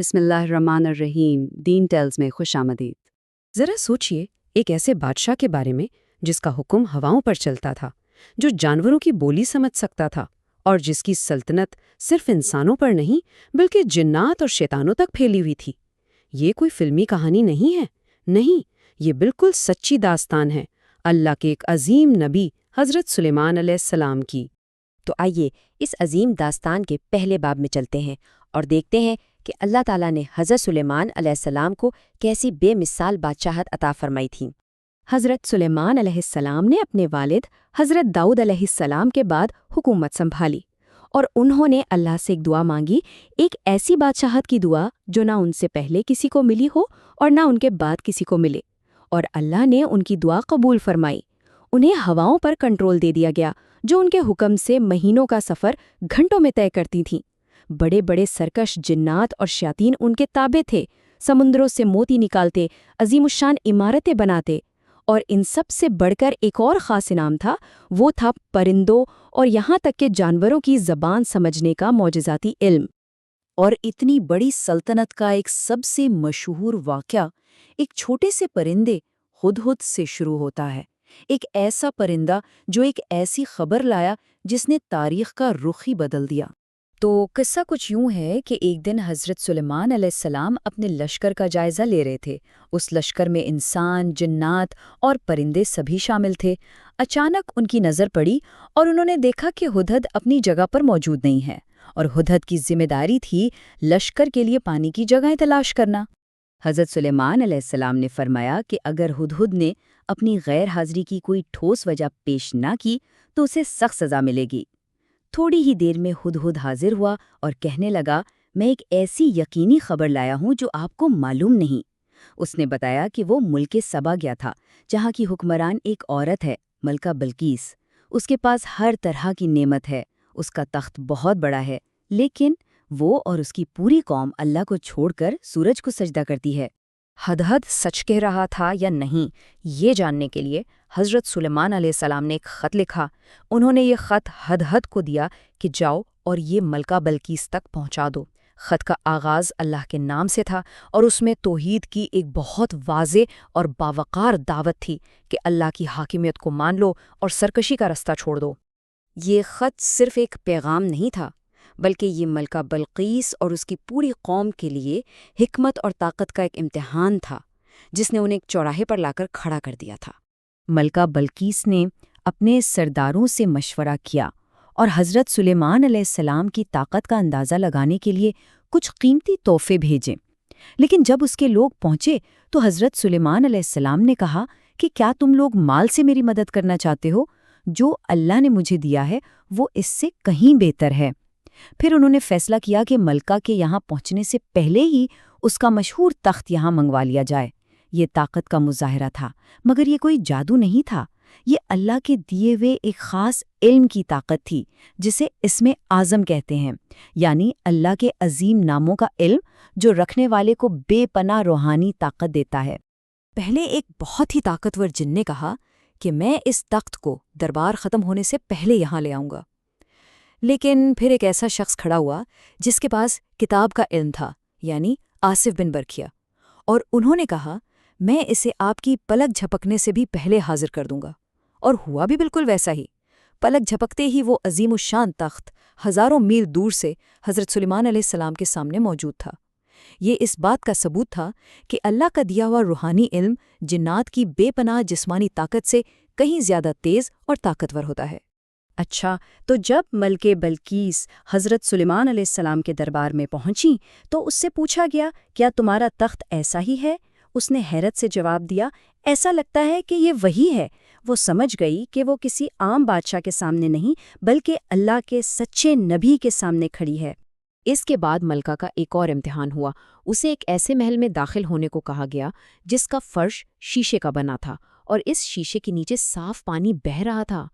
بسم اللہ الرحمن الرحیم، دین ٹیلز میں خوش آمدید۔ ذرا سوچئے، ایک ایسے بادشاہ کے بارے میں جس کا حکم ہواؤں پر چلتا تھا، جو جانوروں کی بولی سمجھ سکتا تھا، اور جس کی سلطنت صرف انسانوں پر نہیں بلکہ جنات اور شیطانوں تک پھیلی ہوئی تھی۔ یہ کوئی فلمی کہانی نہیں ہے، نہیں، یہ بالکل سچی داستان ہے اللہ کے ایک عظیم نبی حضرت سلیمان علیہ السلام کی۔ تو آئیے اس عظیم داستان کے پہلے باب میں چلتے ہیں اور دیکھتے ہیں کہ اللہ تعالیٰ نے حضرت سلیمان علیہ السلام کو کیسی بے مثال بادشاہت عطا فرمائی تھی۔ حضرت سلیمان علیہ السلام نے اپنے والد حضرت داؤد علیہ السلام کے بعد حکومت سنبھالی، اور انہوں نے اللہ سے ایک دعا مانگی، ایک ایسی بادشاہت کی دعا جو نہ ان سے پہلے کسی کو ملی ہو اور نہ ان کے بعد کسی کو ملے، اور اللہ نے ان کی دعا قبول فرمائی۔ انہیں ہواؤں پر کنٹرول دے دیا گیا جو ان کے حکم سے مہینوں کا سفر گھنٹوں میں طے کرتی تھیں۔ بڑے بڑے سرکش جنات اور شیاطین ان کے تابع تھے، سمندروں سے موتی نکالتے، عظیم الشان عمارتیں بناتے، اور ان سب سے بڑھ کر ایک اور خاص انعام تھا، وہ تھا پرندوں اور یہاں تک کہ جانوروں کی زبان سمجھنے کا معجزاتی علم۔ اور اتنی بڑی سلطنت کا ایک سب سے مشہور واقعہ ایک چھوٹے سے پرندے ہدہد سے شروع ہوتا ہے، ایک ایسا پرندہ جو ایک ایسی خبر لایا جس نے تاریخ کا رخ ہی بدل دیا۔ تو قصہ کچھ یوں ہے کہ ایک دن حضرت سلیمان علیہ السلام اپنے لشکر کا جائزہ لے رہے تھے۔ اس لشکر میں انسان، جنات اور پرندے سبھی شامل تھے۔ اچانک ان کی نظر پڑی اور انہوں نے دیکھا کہ ہدہد اپنی جگہ پر موجود نہیں ہے، اور ہدہد کی ذمہ داری تھی لشکر کے لیے پانی کی جگہیں تلاش کرنا۔ حضرت سلیمان علیہ السلام نے فرمایا کہ اگر ہدہد نے اپنی غیر حاضری کی کوئی ٹھوس وجہ پیش نہ کی تو اسے سخت سزا ملے گی۔ تھوڑی ہی دیر میں ہدہد حاضر ہوا اور کہنے لگا، میں ایک ایسی یقینی خبر لایا ہوں جو آپ کو معلوم نہیں۔ اس نے بتایا کہ وہ ملک سبا گیا تھا، جہاں کی حکمران ایک عورت ہے، ملکہ بلقیس۔ اس کے پاس ہر طرح کی نعمت ہے، اس کا تخت بہت بڑا ہے، لیکن وہ اور اس کی پوری قوم اللہ کو چھوڑ کر سورج کو سجدہ کرتی ہے۔ ہدہد سچ کہہ رہا تھا یا نہیں، یہ جاننے کے لیے حضرت سلیمان علیہ السلام نے ایک خط لکھا۔ انہوں نے یہ خط ہدہد کو دیا کہ جاؤ اور یہ ملکہ بلقیس تک پہنچا دو۔ خط کا آغاز اللہ کے نام سے تھا اور اس میں توحید کی ایک بہت واضح اور باوقار دعوت تھی کہ اللہ کی حاکمیت کو مان لو اور سرکشی کا رستہ چھوڑ دو۔ یہ خط صرف ایک پیغام نہیں تھا، بلکہ یہ ملکہ بلقیس اور اس کی پوری قوم کے لیے حکمت اور طاقت کا ایک امتحان تھا، جس نے انہیں ایک چوراہے پر لا کر کھڑا کر دیا تھا۔ ملکہ بلقیس نے اپنے سرداروں سے مشورہ کیا اور حضرت سلیمان علیہ السلام کی طاقت کا اندازہ لگانے کے لیے کچھ قیمتی تحفے بھیجے۔ لیکن جب اس کے لوگ پہنچے تو حضرت سلیمان علیہ السلام نے کہا کہ کیا تم لوگ مال سے میری مدد کرنا چاہتے ہو؟ جو اللہ نے مجھے دیا ہے وہ اس سے کہیں بہتر ہے۔ پھر انہوں نے فیصلہ کیا کہ ملکہ کے یہاں پہنچنے سے پہلے ہی اس کا مشہور تخت یہاں منگوا لیا جائے۔ یہ طاقت کا مظاہرہ تھا، مگر یہ کوئی جادو نہیں تھا، یہ اللہ کے دیے ہوئے ایک خاص علم کی طاقت تھی جسے اسم اعظم کہتے ہیں، یعنی اللہ کے عظیم ناموں کا علم جو رکھنے والے کو بے پناہ روحانی طاقت دیتا ہے۔ پہلے ایک بہت ہی طاقتور جن نے کہا کہ میں اس تخت کو دربار ختم ہونے سے پہلے یہاں لے آؤں گا۔ لیکن پھر ایک ایسا شخص کھڑا ہوا جس کے پاس کتاب کا علم تھا، یعنی آصف بن برکھیا، اور انہوں نے کہا، میں اسے آپ کی پلک جھپکنے سے بھی پہلے حاضر کر دوں گا۔ اور ہوا بھی بالکل ویسا ہی۔ پلک جھپکتے ہی وہ عظیم الشان تخت ہزاروں میل دور سے حضرت سلیمان علیہ السلام کے سامنے موجود تھا۔ یہ اس بات کا ثبوت تھا کہ اللہ کا دیا ہوا روحانی علم جنات کی بے پناہ جسمانی طاقت سے کہیں زیادہ تیز اور طاقتور ہوتا ہے۔ اچھا، تو جب ملکہ بلقیس حضرت سلیمان علیہ السلام کے دربار میں پہنچی تو اس سے پوچھا گیا، کیا تمہارا تخت ایسا ہی ہے؟ اس نے حیرت سے جواب دیا، ایسا لگتا ہے کہ یہ وہی ہے۔ وہ سمجھ گئی کہ وہ کسی عام بادشاہ کے سامنے نہیں بلکہ اللہ کے سچے نبی کے سامنے کھڑی ہے۔ اس کے بعد ملکہ کا ایک اور امتحان ہوا۔ اسے ایک ایسے محل میں داخل ہونے کو کہا گیا جس کا فرش شیشے کا بنا تھا اور اس شیشے کے نیچے صاف پانی بہہ رہا تھا۔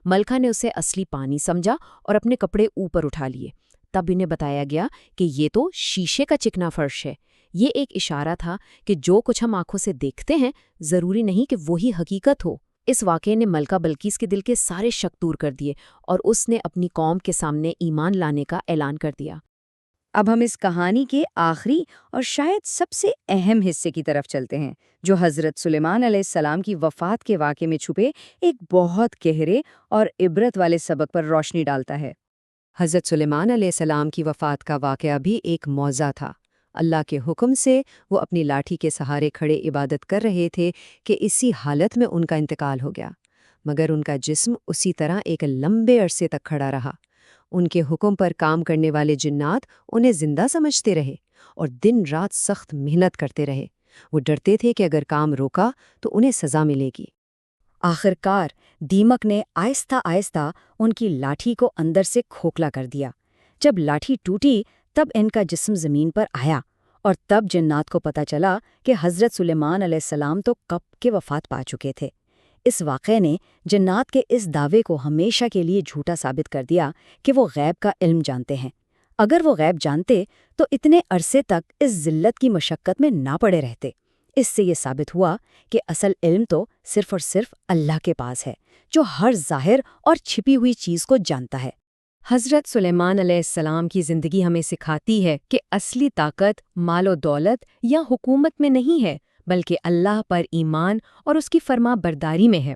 ملکہ نے اسے اصلی پانی سمجھا اور اپنے کپڑے اوپر اٹھا لیے۔ تب انہیں بتایا گیا کہ یہ تو شیشے کا چکنا فرش ہے۔ یہ ایک اشارہ تھا کہ جو کچھ ہم آنکھوں سے دیکھتے ہیں ضروری نہیں کہ وہی حقیقت ہو۔ اس واقعے نے ملکہ بلقیس کے دل کے سارے شک دور کر دیے اور اس نے اپنی قوم کے سامنے ایمان لانے کا اعلان کر دیا۔ اب ہم اس کہانی کے آخری اور شاید سب سے اہم حصے کی طرف چلتے ہیں، جو حضرت سلیمان علیہ السلام کی وفات کے واقعے میں چھپے ایک بہت گہرے اور عبرت والے سبق پر روشنی ڈالتا ہے۔ حضرت سلیمان علیہ السلام کی وفات کا واقعہ بھی ایک معجزہ تھا۔ اللہ کے حکم سے وہ اپنی لاٹھی کے سہارے کھڑے عبادت کر رہے تھے کہ اسی حالت میں ان کا انتقال ہو گیا، مگر ان کا جسم اسی طرح ایک لمبے عرصے تک کھڑا رہا۔ ان کے حکم پر کام کرنے والے جنات انہیں زندہ سمجھتے رہے اور دن رات سخت محنت کرتے رہے۔ وہ ڈرتے تھے کہ اگر کام روکا تو انہیں سزا ملے گی۔ آخرکار دیمک نے آہستہ آہستہ ان کی لاٹھی کو اندر سے کھوکھلا کر دیا۔ جب لاٹھی ٹوٹی تب ان کا جسم زمین پر آیا، اور تب جنات کو پتہ چلا کہ حضرت سلیمان علیہ السلام تو کب کے وفات پا چکے تھے۔ اس واقعے نے جنات کے اس دعوے کو ہمیشہ کے لیے جھوٹا ثابت کر دیا کہ وہ غیب کا علم جانتے ہیں۔ اگر وہ غیب جانتے تو اتنے عرصے تک اس ذلت کی مشقت میں نہ پڑے رہتے۔ اس سے یہ ثابت ہوا کہ اصل علم تو صرف اور صرف اللہ کے پاس ہے، جو ہر ظاہر اور چھپی ہوئی چیز کو جانتا ہے۔ حضرت سلیمان علیہ السلام کی زندگی ہمیں سکھاتی ہے کہ اصلی طاقت مال و دولت یا حکومت میں نہیں ہے، بلکہ اللہ پر ایمان اور اس کی فرما برداری میں ہے۔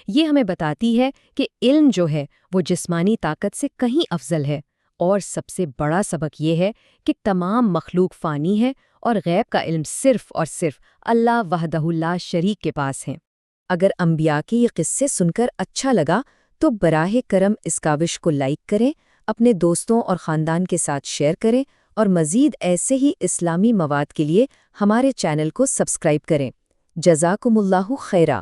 یہ ہمیں بتاتی ہے کہ علم جو ہے وہ جسمانی طاقت سے کہیں افضل ہے، اور سب سے بڑا سبق یہ ہے کہ تمام مخلوق فانی ہے اور غیب کا علم صرف اور صرف اللہ وحدہ لا شریک کے پاس ہے۔ اگر انبیاء کے یہ قصے سن کر اچھا لگا تو براہ کرم اس کاوش کو لائک کریں، اپنے دوستوں اور خاندان کے ساتھ شیئر کریں، اور مزید ایسے ہی اسلامی مواد کے لیے ہمارے چینل کو سبسکرائب کریں۔ جزاکم اللہ خیرا۔